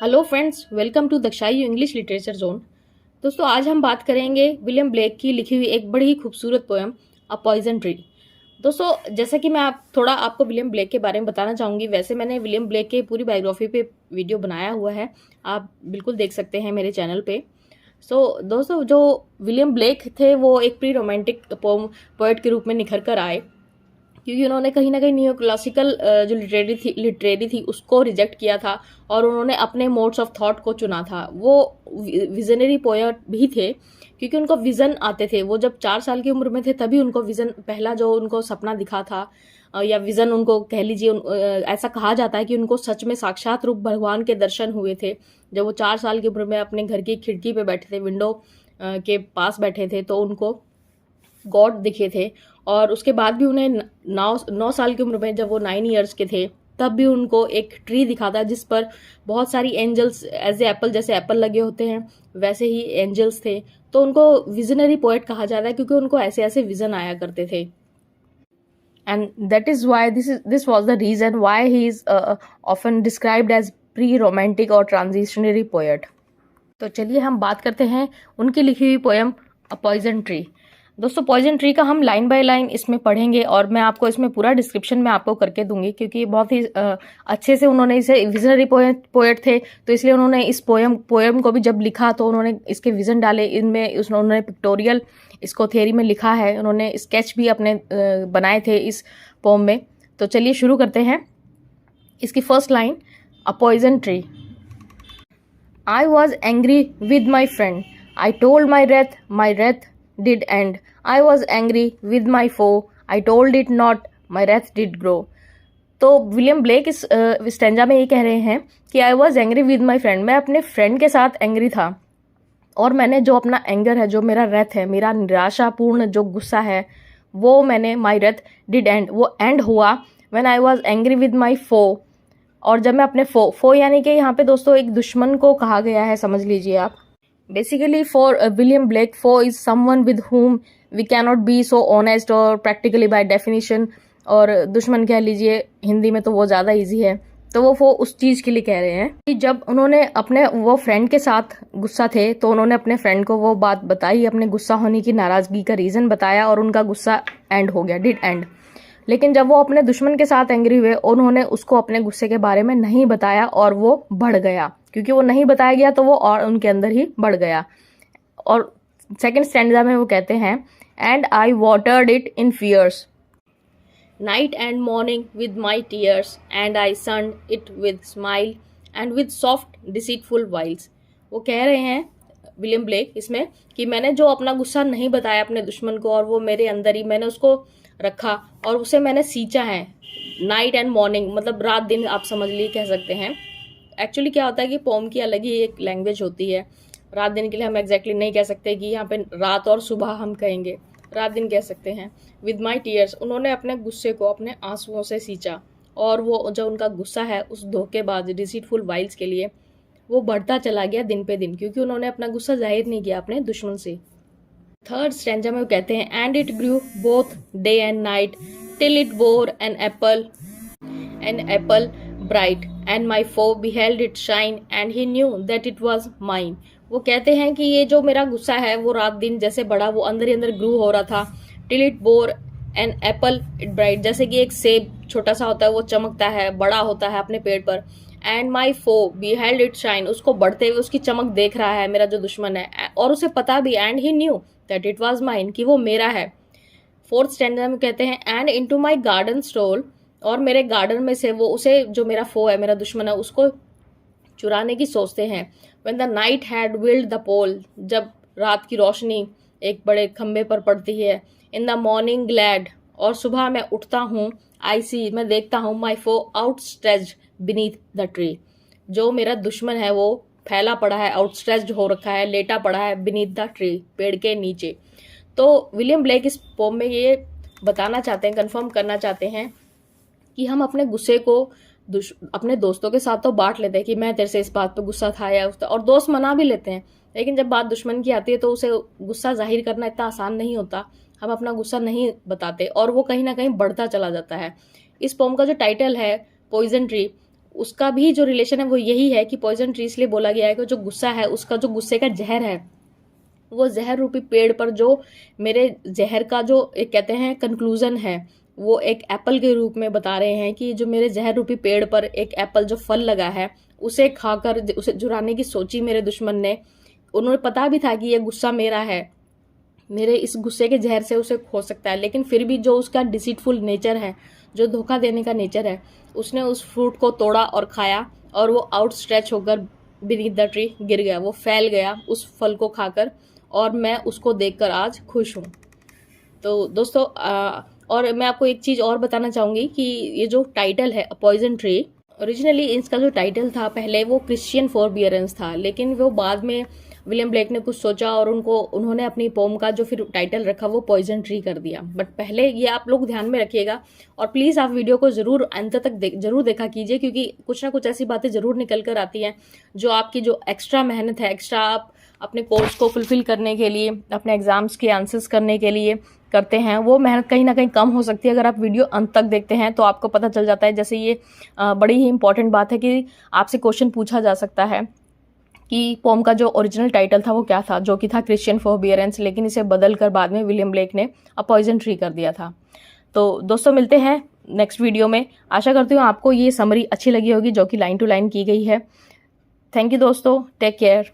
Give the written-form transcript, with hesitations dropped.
Hello friends, welcome to Dakshai English literature zone. दोस्तों, आज हम बात करेंगे विलियम ब्लेक की लिखी हुई एक बड़ी ही खूबसूरत पोएम अ पॉइजन ट्री। दोस्तों, जैसा कि मैं थोड़ा आपको विलियम ब्लेक के बारे में बताना चाहूँगी, वैसे मैंने विलियम ब्लेक के पूरी बायोग्राफी पे वीडियो बनाया हुआ है, आप बिल्कुल देख सकते हैं मेरे चैनल पे। दोस्तों, जो विलियम ब्लेक थे वो एक प्री रोमांटिक पोएट के रूप में निखर कर आए, क्योंकि उन्होंने कहीं ना कहीं नियो क्लासिकल जो लिटरेरी थी उसको रिजेक्ट किया था और उन्होंने अपने मोड्स ऑफ थॉट को चुना था। वो विजनरी पोएट भी थे, क्योंकि उनको विजन आते थे। वो जब 4 साल की उम्र में थे तभी उनको विजन, पहला जो उनको सपना दिखा था या विजन उनको कह लीजिए, ऐसा कहा जाता है कि उनको सच में साक्षात रूप भगवान के दर्शन हुए थे। जब वो 4 साल की उम्र में अपने घर की खिड़की पे बैठे थे, विंडो के पास बैठे थे, तो उनको गॉड दिखे थे। और उसके बाद भी उन्हें 9 साल की उम्र में, जब वो 9 ईयर्स के थे, तब भी उनको एक ट्री दिखा था जिस पर बहुत सारी एंजल्स, एज ए एप्पल, जैसे एप्पल लगे होते हैं वैसे ही एंजल्स थे। तो उनको विजनरी पोएट कहा जाता है, क्योंकि उनको ऐसे ऐसे विजन आया करते थे। And that is why this was the reason why he is often described as pre romantic और ट्रांजिशनरी पोएट। तो चलिए हम बात करते हैं उनकी लिखी हुई पोएम अ पॉइजन ट्री। दोस्तों, पॉइजन ट्री का हम लाइन बाय लाइन इसमें पढ़ेंगे और मैं आपको इसमें पूरा डिस्क्रिप्शन में आपको करके दूंगी, क्योंकि बहुत ही अच्छे से उन्होंने इसे, विजनरी पोएट थे तो इसलिए उन्होंने इस पोएम को भी जब लिखा तो उन्होंने इसके विजन डाले इनमें। उन्होंने पिक्टोरियल इसको थ्योरी में लिखा है, उन्होंने स्केच भी अपने बनाए थे इस पोएम में। तो चलिए शुरू करते हैं। इसकी first line, a poison tree. I was angry with my friend. I told my wrath did end. I was angry with my foe. I told it not, my wrath did grow. तो William Blake इस stanza में ये कह रहे हैं कि आई was angry with my friend, मैं अपने फ्रेंड के साथ एंग्री था और मैंने जो अपना एंगर है, जो मेरा रथ है, मेरा निराशापूर्ण जो गुस्सा है, वो मैंने, माई रथ डिड एंड, वो एंड हुआ when I was angry with my foe. और जब मैं अपने फो यानी कि यहाँ पे दोस्तों एक दुश्मन को कहा गया है, समझ लीजिए आप। Basically for William Blake, foe is someone with whom we cannot be so honest और प्रैक्टिकली बाय डेफिनेशन। और दुश्मन कह लीजिए, हिंदी में तो वो ज़्यादा ईजी है। तो वो उस चीज़ के लिए कह रहे हैं कि जब उन्होंने अपने वो फ्रेंड के साथ गुस्सा थे तो उन्होंने अपने फ्रेंड को वो बात बताई, अपने गुस्सा होने की, नाराज़गी का रीज़न बताया और उनका गुस्सा एंड हो गया, डिड एंड। लेकिन जब वो अपने दुश्मन के साथ एंग्री हुए, उन्होंने उसको अपने गुस्से के बारे में नहीं बताया और वो बढ़ गया, क्योंकि वो नहीं बताया गया तो वो और उनके अंदर ही बढ़ गया। और सेकंड स्टैंजा में वो कहते हैं, and I watered it in fears night and morning with my tears and I sun it with smile and with soft deceitful wiles. वो कह रहे हैं विलियम ब्लेक इसमें कि मैंने जो अपना गुस्सा नहीं बताया अपने दुश्मन को, और वो मेरे अंदर ही मैंने उसको रखा और उसे मैंने सींचा है। नाइट एंड मॉर्निंग मतलब रात दिन, आप समझ लीजिए, कह सकते हैं। एक्चुअली क्या होता है कि पोम की अलग ही एक लैंग्वेज होती है। रात दिन के लिए हम एग्जैक्टली नहीं कह सकते कि यहाँ पे रात और सुबह हम कहेंगे, रात दिन कह सकते हैं। विद माई टीयर्स, उन्होंने अपने गुस्से को अपने आंसुओं से सींचा, और वो जो उनका गुस्सा है उस धोखेबाज डिसीटफुल वाइल्स के लिए वो बढ़ता चला गया दिन पे दिन, क्योंकि उन्होंने अपना गुस्सा जाहिर नहीं किया अपने दुश्मन से। थर्ड स्टैंजा में वो कहते हैं, and it grew both day and night till it bore an apple bright and my foe beheld it shine and he knew that it was mine. वो कहते हैं कि ये जो मेरा गुस्सा है वो रात दिन जैसे बढ़ा, वो अंदर ही अंदर ग्रू हो रहा था। Till it bore an apple it bright, जैसे कि एक सेब छोटा सा होता है, वो चमकता है, बड़ा होता है अपने पेड़ पर। And my foe beheld it shine, उसको बढ़ते हुए उसकी चमक देख रहा है मेरा जो दुश्मन है, और उसे पता भी, and he knew that it was mine, कि वो मेरा है। फोर्थ स्टैंडर्ड में कहते हैं, and into my garden stroll, और मेरे गार्डन में से वो उसे, जो मेरा फो है, मेरा दुश्मन है, उसको चुराने की सोचते हैं। When the night had veiled the pole, जब रात की रोशनी एक बड़े खंबे पर पड़ती है। इन द मॉर्निंग ग्लैड, और सुबह मैं उठता हूँ। आई सी, मैं देखता हूँ। माई फो आउटस्ट्रेच्ड बीनीथ द ट्री, जो मेरा दुश्मन है वो फैला पड़ा है, आउटस्ट्रेच्ड हो रखा है, लेटा पड़ा है, बीनीथ द ट्री, पेड़ के नीचे। तो विलियम ब्लेक इस पोम में ये बताना चाहते हैं, कंफर्म करना चाहते हैं कि हम अपने गुस्से को अपने दोस्तों के साथ तो बांट लेते हैं कि मैं तेरे से इस बात पे गुस्सा था या और दोस्त मना भी लेते हैं, लेकिन जब बात दुश्मन की आती है तो उसे गुस्सा जाहिर करना इतना आसान नहीं होता। हम अपना गुस्सा नहीं बताते और वो कहीं ना कहीं बढ़ता चला जाता है। इस पोम का जो टाइटल है पॉइजन ट्री, उसका भी जो रिलेशन है वो यही है कि पॉइजन ट्री इसलिए बोला गया है कि जो गुस्सा है, उसका जो गुस्से का जहर है, वो जहर रूपी पेड़ पर जो मेरे जहर का जो एक कहते हैं कंक्लूजन है, वो एक एप्पल के रूप में बता रहे हैं कि जो मेरे जहर रूपी पेड़ पर एक एप्पल जो फल लगा है, उसे खाकर उसे चुराने की सोची मेरे दुश्मन ने। उन्होंने पता भी था कि ये गुस्सा मेरा है, मेरे इस गुस्से के जहर से उसे खो सकता है, लेकिन फिर भी जो उसका डिसीटफुल नेचर है, जो धोखा देने का नेचर है, उसने उस फ्रूट को तोड़ा और खाया, और वो आउट स्ट्रेच होकर बीनीथ द ट्री गिर गया, वो फैल गया उस फल को खाकर, और मैं उसको देखकर आज खुश हूँ। तो दोस्तों और मैं आपको एक चीज़ और बताना चाहूँगी कि ये जो टाइटल है पॉइजन ट्री, ओरिजिनली इसका जो टाइटल था पहले वो क्रिश्चियन फॉरबियरेंस था, लेकिन वो बाद में विलियम ब्लेक ने कुछ सोचा और उन्होंने अपनी पोम का जो फिर टाइटल रखा वो पॉइजन ट्री कर दिया। बट पहले ये आप लोग ध्यान में रखिएगा, और प्लीज़ आप वीडियो को ज़रूर अंत तक जरूर देखा कीजिए, क्योंकि कुछ ना कुछ ऐसी बातें ज़रूर निकल कर आती हैं जो आपकी जो एक्स्ट्रा मेहनत है, एक्स्ट्रा आप अपने कोर्स को फुलफिल करने के लिए, अपने एग्जाम्स के आंसर्स करने के लिए करते हैं, वो मेहनत कहीं ना कहीं कम हो सकती है अगर आप वीडियो अंत तक देखते हैं, तो आपको पता चल जाता है। जैसे ये बड़ी ही इंपॉर्टेंट बात है कि आपसे क्वेश्चन पूछा जा सकता है कि पोम का जो ओरिजिनल टाइटल था वो क्या था, जो कि था क्रिश्चियन फॉरबियरेंस, लेकिन इसे बदल कर बाद में विलियम ब्लेक ने अ पॉइजन ट्री कर दिया था। तो दोस्तों मिलते हैं नेक्स्ट वीडियो में। आशा करती हूँ आपको ये समरी अच्छी लगी होगी जो कि लाइन टू लाइन की गई है। थैंक यू दोस्तों, टेक केयर।